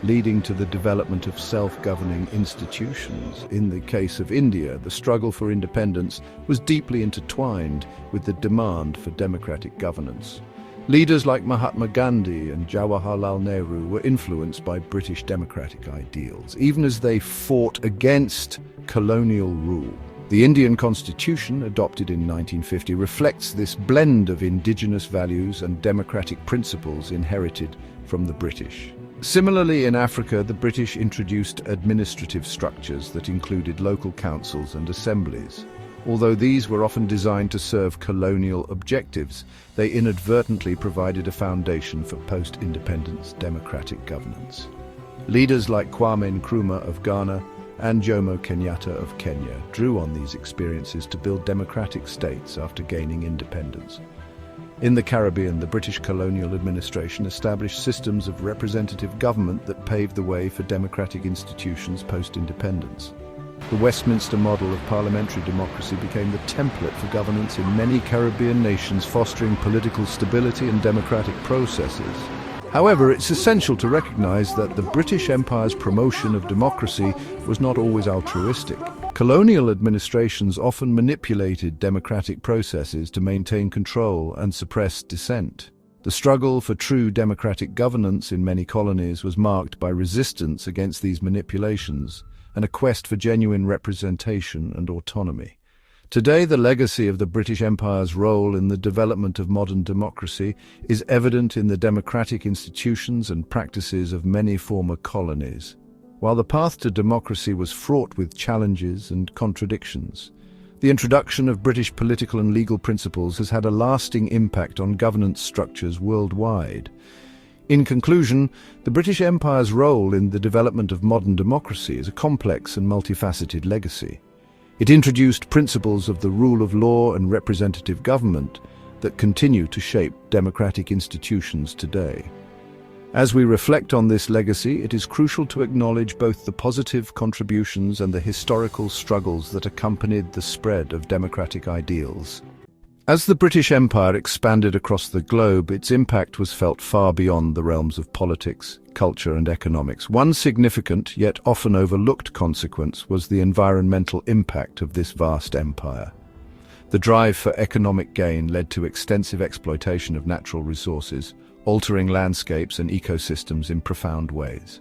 leading to the development of self-governing institutions. In the case of India, the struggle for independence was deeply intertwined with the demand for democratic governance. Leaders like Mahatma Gandhi and Jawaharlal Nehru were influenced by British democratic ideals, even as they fought against colonial rule. The Indian Constitution, adopted in 1950, reflects this blend of indigenous values and democratic principles inherited from the British. Similarly, in Africa, the British introduced administrative structures that included local councils and assemblies. Although these were often designed to serve colonial objectives, they inadvertently provided a foundation for post-independence democratic governance. Leaders like Kwame Nkrumah of Ghana and Jomo Kenyatta of Kenya drew on these experiences to build democratic states after gaining independence. In the Caribbean, the British colonial administration established systems of representative government that paved the way for democratic institutions post-independence. The Westminster model of parliamentary democracy became the template for governance in many Caribbean nations, fostering political stability and democratic processes. However, it's essential to recognize that the British Empire's promotion of democracy was not always altruistic. Colonial administrations often manipulated democratic processes to maintain control and suppress dissent. The struggle for true democratic governance in many colonies was marked by resistance against these manipulations and a quest for genuine representation and autonomy. Today, the legacy of the British Empire's role in the development of modern democracy is evident in the democratic institutions and practices of many former colonies. While the path to democracy was fraught with challenges and contradictions, the introduction of British political and legal principles has had a lasting impact on governance structures worldwide. In conclusion, the British Empire's role in the development of modern democracy is a complex and multifaceted legacy. It introduced principles of the rule of law and representative government that continue to shape democratic institutions today. As we reflect on this legacy, it is crucial to acknowledge both the positive contributions and the historical struggles that accompanied the spread of democratic ideals. As the British Empire expanded across the globe, its impact was felt far beyond the realms of politics, culture, and economics. One significant, yet often overlooked consequence was the environmental impact of this vast empire. The drive for economic gain led to extensive exploitation of natural resources, altering landscapes and ecosystems in profound ways.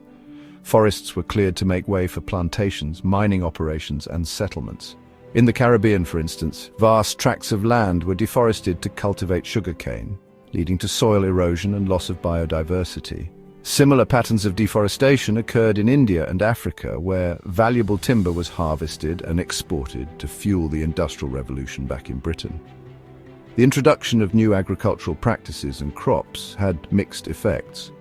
Forests were cleared to make way for plantations, mining operations, and settlements. In the Caribbean, for instance, vast tracts of land were deforested to cultivate sugarcane, leading to soil erosion and loss of biodiversity. Similar patterns of deforestation occurred in India and Africa, where valuable timber was harvested and exported to fuel the Industrial Revolution back in Britain. The introduction of new agricultural practices and crops had mixed effects.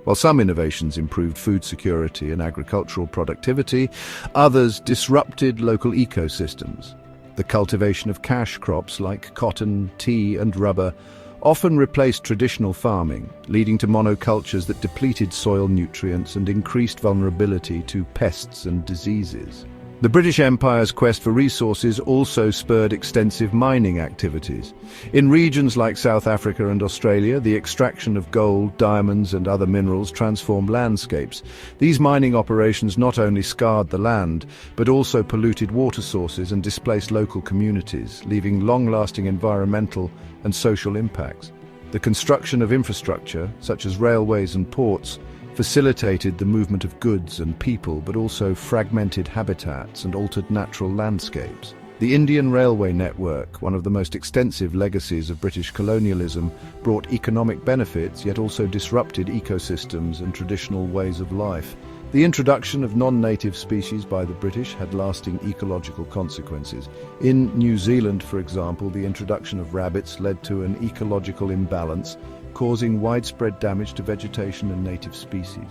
While some innovations improved food security and agricultural productivity, others disrupted local ecosystems. The cultivation of cash crops like cotton, tea, and rubber often replaced traditional farming, leading to monocultures that depleted soil nutrients and increased vulnerability to pests and diseases. The British Empire's quest for resources also spurred extensive mining activities. In regions like South Africa and Australia, the extraction of gold, diamonds, and other minerals transformed landscapes. These mining operations not only scarred the land, but also polluted water sources and displaced local communities, leaving long-lasting environmental and social impacts. The construction of infrastructure, such as railways and ports, facilitated the movement of goods and people, but also fragmented habitats and altered natural landscapes. The Indian Railway network, one of the most extensive legacies of British colonialism, brought economic benefits yet also disrupted ecosystems and traditional ways of life. The introduction of non-native species by the British had lasting ecological consequences. In New Zealand, for example, the introduction of rabbits led to an ecological imbalance, causing widespread damage to vegetation and native species.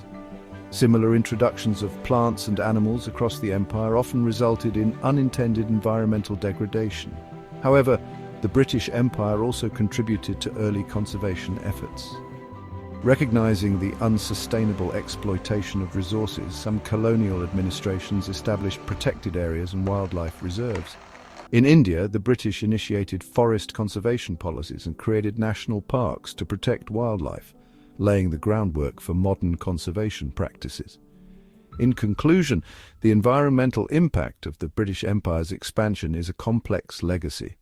Similar introductions of plants and animals across the empire often resulted in unintended environmental degradation. However, the British Empire also contributed to early conservation efforts. Recognizing the unsustainable exploitation of resources, some colonial administrations established protected areas and wildlife reserves. In India, the British initiated forest conservation policies and created national parks to protect wildlife, laying the groundwork for modern conservation practices. In conclusion, the environmental impact of the British Empire's expansion is a complex legacy.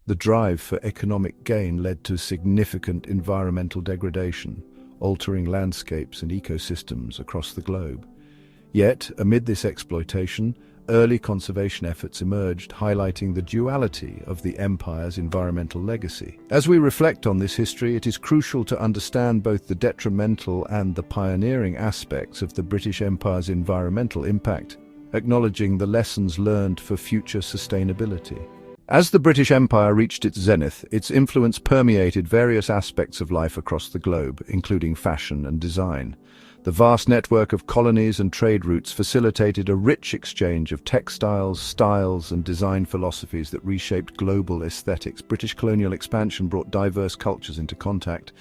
The drive for economic gain led to significant environmental degradation, altering landscapes and ecosystems across the globe. Yet, amid this exploitation, early conservation efforts emerged, highlighting the duality of the Empire's environmental legacy. As we reflect on this history, it is crucial to understand both the detrimental and the pioneering aspects of the British Empire's environmental impact, acknowledging the lessons learned for future sustainability. As the British Empire reached its zenith, its influence permeated various aspects of life across the globe, including fashion and design. The vast network of colonies and trade routes facilitated a rich exchange of textiles, styles, and design philosophies that reshaped global aesthetics. British colonial expansion brought diverse cultures into contact,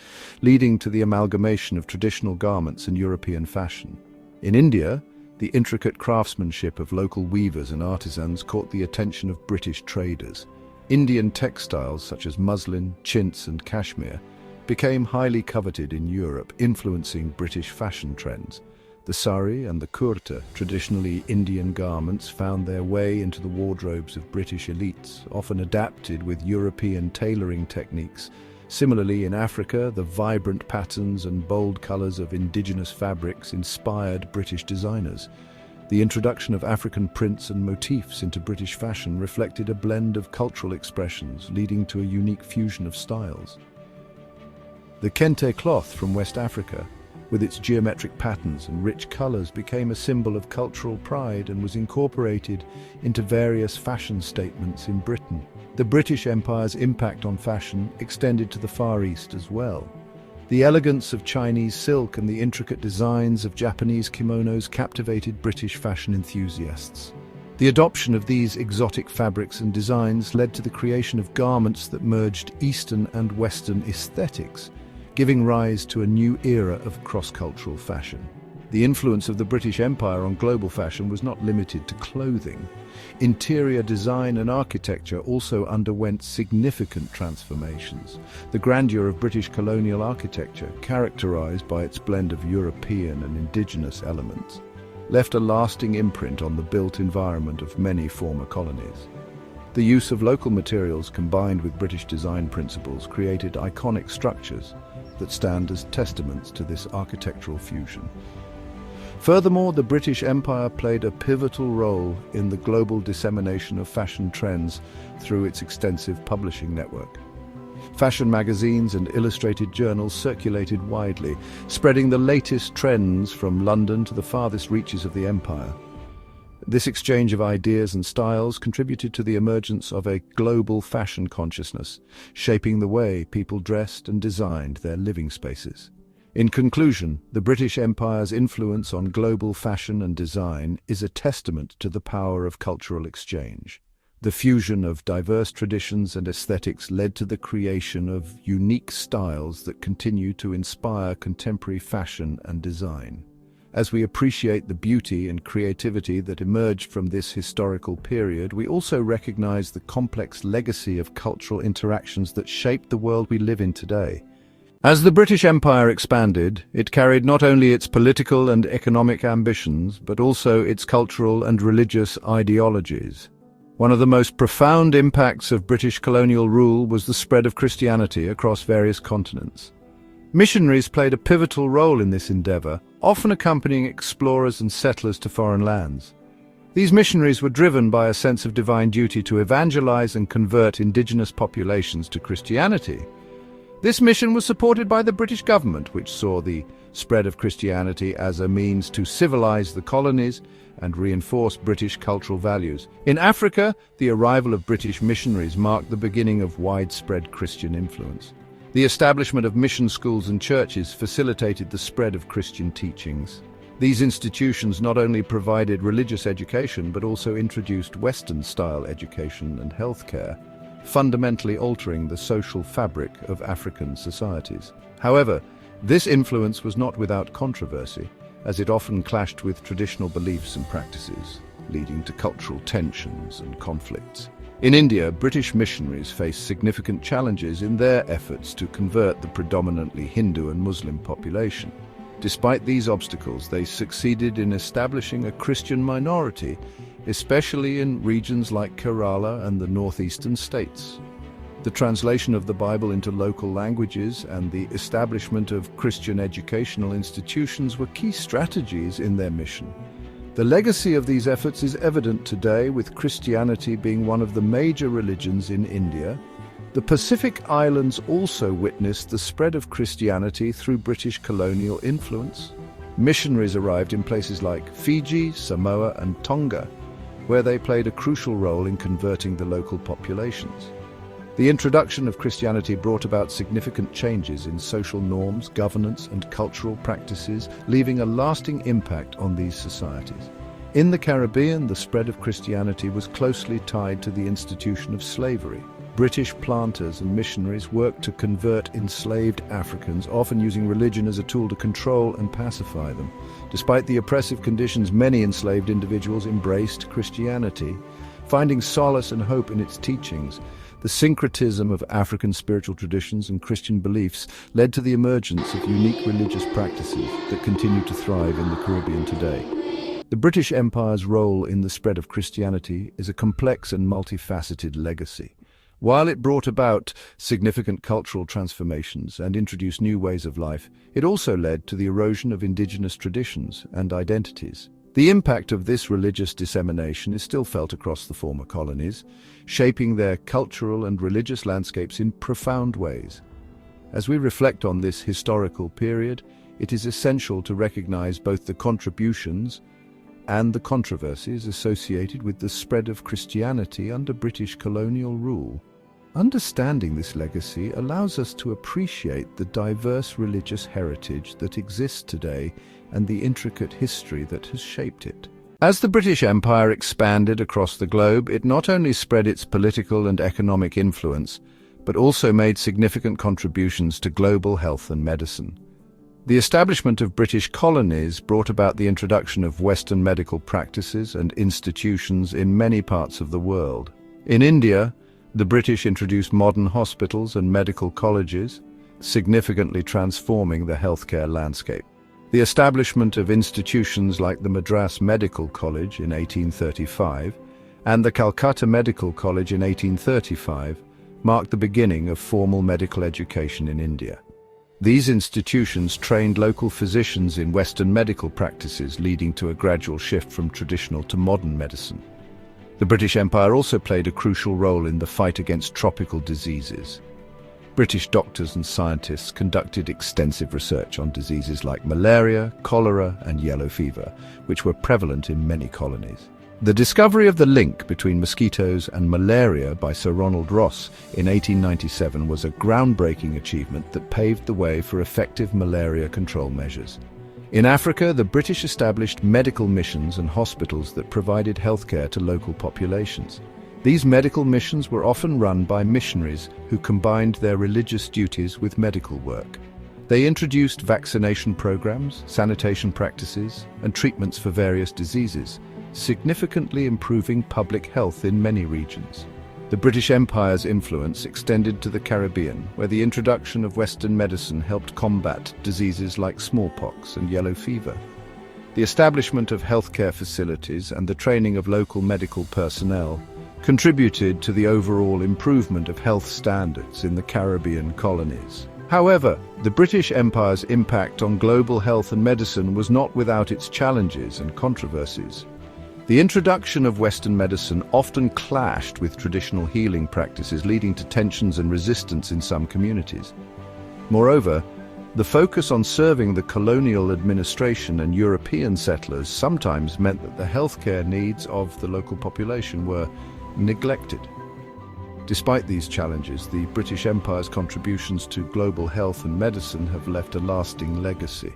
leading to the amalgamation of traditional garments and European fashion. In India, the intricate craftsmanship of local weavers and artisans caught the attention of British traders. Indian textiles such as muslin, chintz, and cashmere became highly coveted in Europe, influencing British fashion trends. The sari and the kurta, traditionally Indian garments, found their way into the wardrobes of British elites, often adapted with European tailoring techniques. Similarly, in Africa, the vibrant patterns and bold colors of indigenous fabrics inspired British designers. The introduction of African prints and motifs into British fashion reflected a blend of cultural expressions, leading to a unique fusion of styles. The kente cloth from West Africa, with its geometric patterns and rich colors, became a symbol of cultural pride and was incorporated into various fashion statements in Britain. The British Empire's impact on fashion extended to the Far East as well. The elegance of Chinese silk and the intricate designs of Japanese kimonos captivated British fashion enthusiasts. The adoption of these exotic fabrics and designs led to the creation of garments that merged Eastern and Western aesthetics, giving rise to a new era of cross-cultural fashion. The influence of the British Empire on global fashion was not limited to clothing. Interior design and architecture also underwent significant transformations. The grandeur of British colonial architecture, characterized by its blend of European and indigenous elements, left a lasting imprint on the built environment of many former colonies. The use of local materials combined with British design principles created iconic structures that stand as testaments to this architectural fusion. Furthermore, the British Empire played a pivotal role in the global dissemination of fashion trends through its extensive publishing network. Fashion magazines and illustrated journals circulated widely, spreading the latest trends from London to the farthest reaches of the empire. This exchange of ideas and styles contributed to the emergence of a global fashion consciousness, shaping the way people dressed and designed their living spaces. In conclusion, the British Empire's influence on global fashion and design is a testament to the power of cultural exchange. The fusion of diverse traditions and aesthetics led to the creation of unique styles that continue to inspire contemporary fashion and design. As we appreciate the beauty and creativity that emerged from this historical period, we also recognize the complex legacy of cultural interactions that shaped the world we live in today. As the British Empire expanded, it carried not only its political and economic ambitions, but also its cultural and religious ideologies. One of the most profound impacts of British colonial rule was the spread of Christianity across various continents. Missionaries played a pivotal role in this endeavor, often accompanying explorers and settlers to foreign lands. These missionaries were driven by a sense of divine duty to evangelize and convert indigenous populations to Christianity. This mission was supported by the British government, which saw the spread of Christianity as a means to civilize the colonies and reinforce British cultural values. In Africa, the arrival of British missionaries marked the beginning of widespread Christian influence. The establishment of mission schools and churches facilitated the spread of Christian teachings. These institutions not only provided religious education, but also introduced Western-style education and healthcare, fundamentally altering the social fabric of African societies. However, This influence was not without controversy, as it often clashed with traditional beliefs and practices, leading to cultural tensions and conflicts. In India, British missionaries faced significant challenges in their efforts to convert the predominantly Hindu and Muslim population. Despite these obstacles, they succeeded in establishing a Christian minority, especially in regions like Kerala and the northeastern states. The translation of the Bible into local languages and the establishment of Christian educational institutions were key strategies in their mission. The legacy of these efforts is evident today, with Christianity being one of the major religions in India. The Pacific Islands also witnessed the spread of Christianity through British colonial influence. Missionaries arrived in places like Fiji, Samoa, and Tonga, where they played a crucial role in converting the local populations. The introduction of Christianity brought about significant changes in social norms, governance, and cultural practices, leaving a lasting impact on these societies. In the Caribbean, the spread of Christianity was closely tied to the institution of slavery. British planters and missionaries worked to convert enslaved Africans, often using religion as a tool to control and pacify them. Despite the oppressive conditions, many enslaved individuals embraced Christianity, finding solace and hope in its teachings. The syncretism of African spiritual traditions and Christian beliefs led to the emergence of unique religious practices that continue to thrive in the Caribbean today. The British Empire's role in the spread of Christianity is a complex and multifaceted legacy. While it brought about significant cultural transformations and introduced new ways of life, it also led to the erosion of indigenous traditions and identities. The impact of this religious dissemination is still felt across the former colonies, shaping their cultural and religious landscapes in profound ways. As we reflect on this historical period, it is essential to recognize both the contributions and the controversies associated with the spread of Christianity under British colonial rule. Understanding this legacy allows us to appreciate the diverse religious heritage that exists today and the intricate history that has shaped it. As the British Empire expanded across the globe, it not only spread its political and economic influence, but also made significant contributions to global health and medicine. The establishment of British colonies brought about the introduction of Western medical practices and institutions in many parts of the world. In India, the British introduced modern hospitals and medical colleges, significantly transforming the healthcare landscape. The establishment of institutions like the Madras Medical College in 1835 and the Calcutta Medical College in 1835 marked the beginning of formal medical education in India. These institutions trained local physicians in Western medical practices, leading to a gradual shift from traditional to modern medicine. The British Empire also played a crucial role in the fight against tropical diseases. British doctors and scientists conducted extensive research on diseases like malaria, cholera, and yellow fever, which were prevalent in many colonies. The discovery of the link between mosquitoes and malaria by Sir Ronald Ross in 1897 was a groundbreaking achievement that paved the way for effective malaria control measures. In Africa, the British established medical missions and hospitals that provided healthcare to local populations. These medical missions were often run by missionaries who combined their religious duties with medical work. They introduced vaccination programs, sanitation practices, and treatments for various diseases, significantly improving public health in many regions. The British Empire's influence extended to the Caribbean, where the introduction of Western medicine helped combat diseases like smallpox and yellow fever. The establishment of healthcare facilities and the training of local medical personnel contributed to the overall improvement of health standards in the Caribbean colonies. However, the British Empire's impact on global health and medicine was not without its challenges and controversies. The introduction of Western medicine often clashed with traditional healing practices, leading to tensions and resistance in some communities. Moreover, the focus on serving the colonial administration and European settlers sometimes meant that the healthcare needs of the local population were neglected. Despite these challenges, the British Empire's contributions to global health and medicine have left a lasting legacy.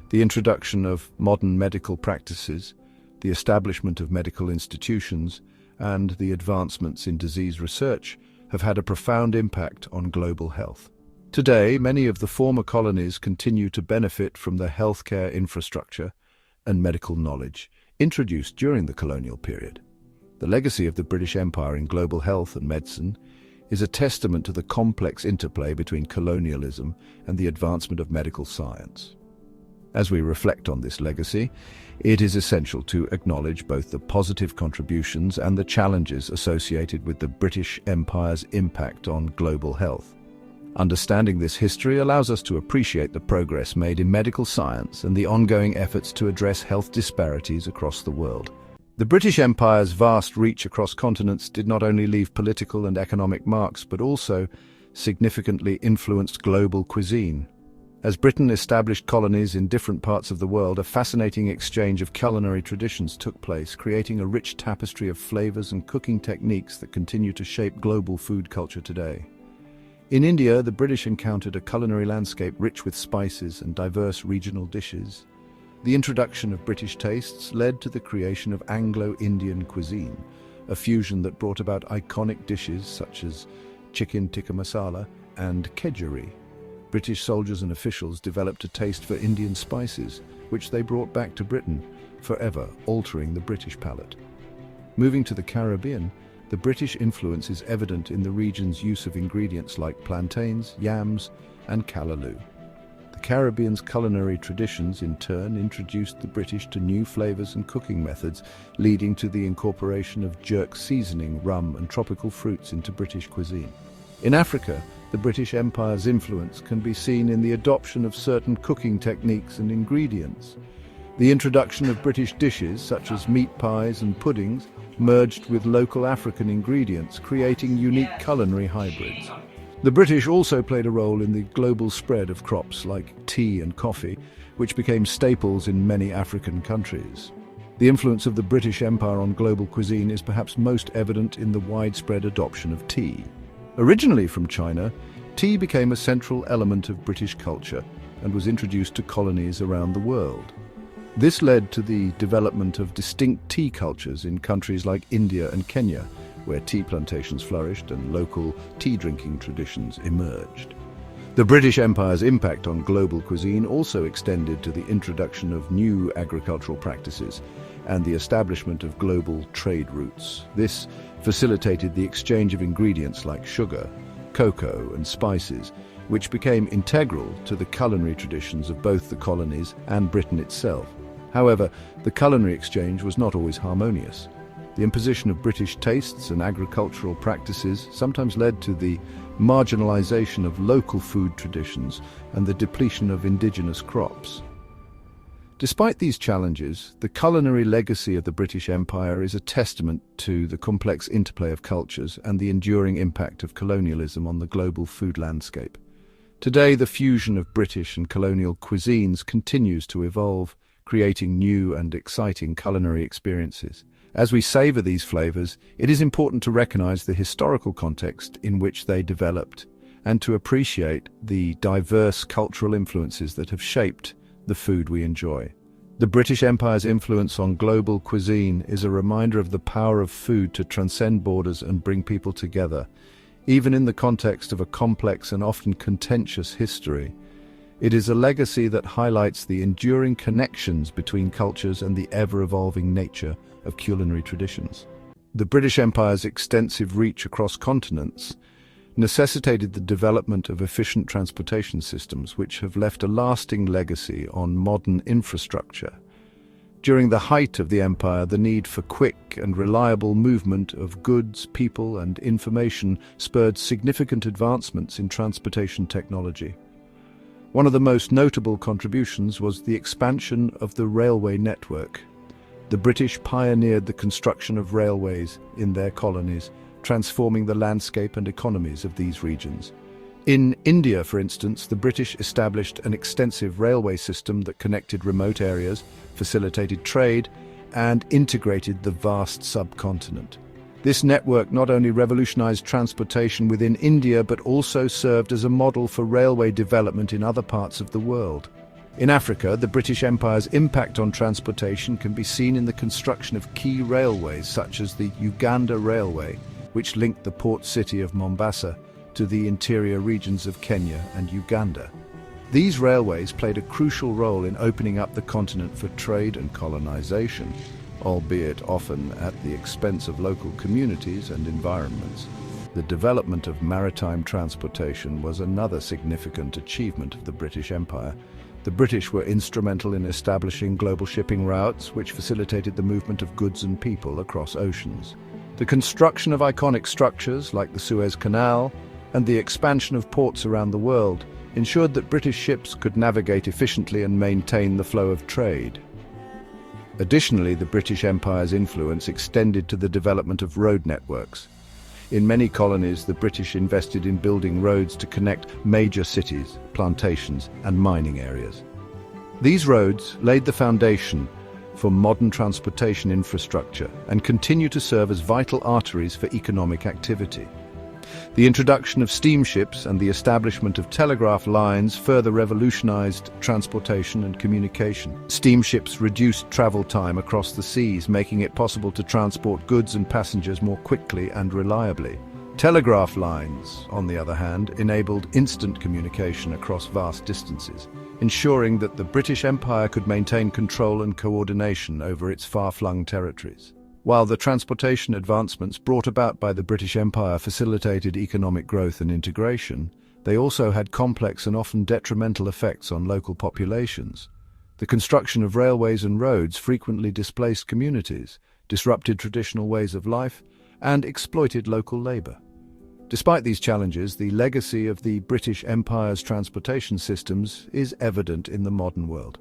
The introduction of modern medical practices, the establishment of medical institutions, and the advancements in disease research have had a profound impact on global health. Today, many of the former colonies continue to benefit from the healthcare infrastructure and medical knowledge introduced during the colonial period. The legacy of the British Empire in global health and medicine is a testament to the complex interplay between colonialism and the advancement of medical science. As we reflect on this legacy, it is essential to acknowledge both the positive contributions and the challenges associated with the British Empire's impact on global health. Understanding this history allows us to appreciate the progress made in medical science and the ongoing efforts to address health disparities across the world. The British Empire's vast reach across continents did not only leave political and economic marks, but also significantly influenced global cuisine. As Britain established colonies in different parts of the world, a fascinating exchange of culinary traditions took place, creating a rich tapestry of flavors and cooking techniques that continue to shape global food culture today. In India, the British encountered a culinary landscape rich with spices and diverse regional dishes. The introduction of British tastes led to the creation of Anglo-Indian cuisine, a fusion that brought about iconic dishes such as chicken tikka masala and kedgeree. British soldiers and officials developed a taste for Indian spices, which they brought back to Britain, forever altering the British palate. Moving to the Caribbean, the British influence is evident in the region's use of ingredients like plantains, yams, and callaloo. The Caribbean's culinary traditions, in turn, introduced the British to new flavors and cooking methods, leading to the incorporation of jerk seasoning, rum, and tropical fruits into British cuisine. In Africa, the British Empire's influence can be seen in the adoption of certain cooking techniques and ingredients. The introduction of British dishes, such as meat pies and puddings, merged with local African ingredients, creating unique culinary hybrids. The British also played a role in the global spread of crops like tea and coffee, which became staples in many African countries. The influence of the British Empire on global cuisine is perhaps most evident in the widespread adoption of tea. Originally from China, tea became a central element of British culture and was introduced to colonies around the world. This led to the development of distinct tea cultures in countries like India and Kenya, where tea plantations flourished and local tea-drinking traditions emerged. The British Empire's impact on global cuisine also extended to the introduction of new agricultural practices and the establishment of global trade routes. This facilitated the exchange of ingredients like sugar, cocoa, and spices, which became integral to the culinary traditions of both the colonies and Britain itself. However, the culinary exchange was not always harmonious. The imposition of British tastes and agricultural practices sometimes led to the marginalization of local food traditions and the depletion of indigenous crops. Despite these challenges, the culinary legacy of the British Empire is a testament to the complex interplay of cultures and the enduring impact of colonialism on the global food landscape. Today, the fusion of British and colonial cuisines continues to evolve, creating new and exciting culinary experiences. As we savor these flavors, it is important to recognize the historical context in which they developed and to appreciate the diverse cultural influences that have shaped the food we enjoy. The British Empire's influence on global cuisine is a reminder of the power of food to transcend borders and bring people together, even in the context of a complex and often contentious history. It is a legacy that highlights the enduring connections between cultures and the ever-evolving nature of culinary traditions. The British Empire's extensive reach across continents necessitated the development of efficient transportation systems which have left a lasting legacy on modern infrastructure. During the height of the empire, the need for quick and reliable movement of goods, people, and information spurred significant advancements in transportation technology. One of the most notable contributions was the expansion of the railway network. The British pioneered the construction of railways in their colonies, transforming the landscape and economies of these regions. In India, for instance, the British established an extensive railway system that connected remote areas, facilitated trade, and integrated the vast subcontinent. This network not only revolutionized transportation within India, but also served as a model for railway development in other parts of the world. In Africa, the British Empire's impact on transportation can be seen in the construction of key railways such as the Uganda Railway, which linked the port city of Mombasa to the interior regions of Kenya and Uganda. These railways played a crucial role in opening up the continent for trade and colonization, albeit often at the expense of local communities and environments. The development of maritime transportation was another significant achievement of the British Empire. The British were instrumental in establishing global shipping routes, which facilitated the movement of goods and people across oceans. The construction of iconic structures like the Suez Canal and the expansion of ports around the world ensured that British ships could navigate efficiently and maintain the flow of trade. Additionally, the British Empire's influence extended to the development of road networks. In many colonies, the British invested in building roads to connect major cities, plantations, and mining areas. These roads laid the foundation for modern transportation infrastructure and continue to serve as vital arteries for economic activity. The introduction of steamships and the establishment of telegraph lines further revolutionized transportation and communication. Steamships reduced travel time across the seas, making it possible to transport goods and passengers more quickly and reliably. Telegraph lines, on the other hand, enabled instant communication across vast distances, ensuring that the British Empire could maintain control and coordination over its far-flung territories. While the transportation advancements brought about by the British Empire facilitated economic growth and integration, they also had complex and often detrimental effects on local populations. The construction of railways and roads frequently displaced communities, disrupted traditional ways of life, and exploited local labor. Despite these challenges, the legacy of the British Empire's transportation systems is evident in the modern world.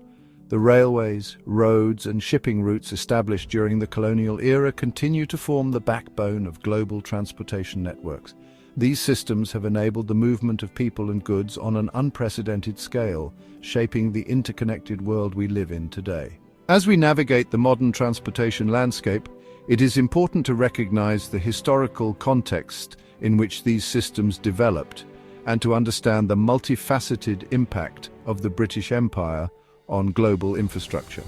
The railways, roads, and shipping routes established during the colonial era continue to form the backbone of global transportation networks. These systems have enabled the movement of people and goods on an unprecedented scale, shaping the interconnected world we live in today. As we navigate the modern transportation landscape, it is important to recognize the historical context in which these systems developed and to understand the multifaceted impact of the British Empire on global infrastructure.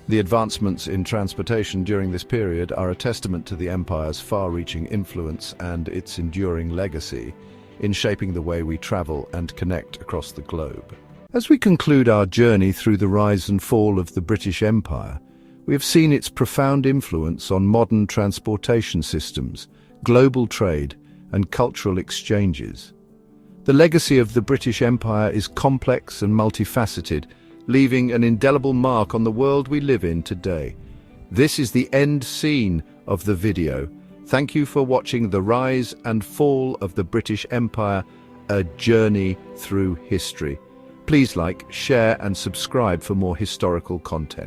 The advancements in transportation during this period are a testament to the Empire's far-reaching influence and its enduring legacy in shaping the way we travel and connect across the globe. As we conclude our journey through the rise and fall of the British Empire, we have seen its profound influence on modern transportation systems, global trade, and cultural exchanges. The legacy of the British Empire is complex and multifaceted, leaving an indelible mark on the world we live in today. This is the end scene of the video. Thank you for watching The Rise and Fall of the British Empire, a journey through history. Please like, share, and subscribe for more historical content.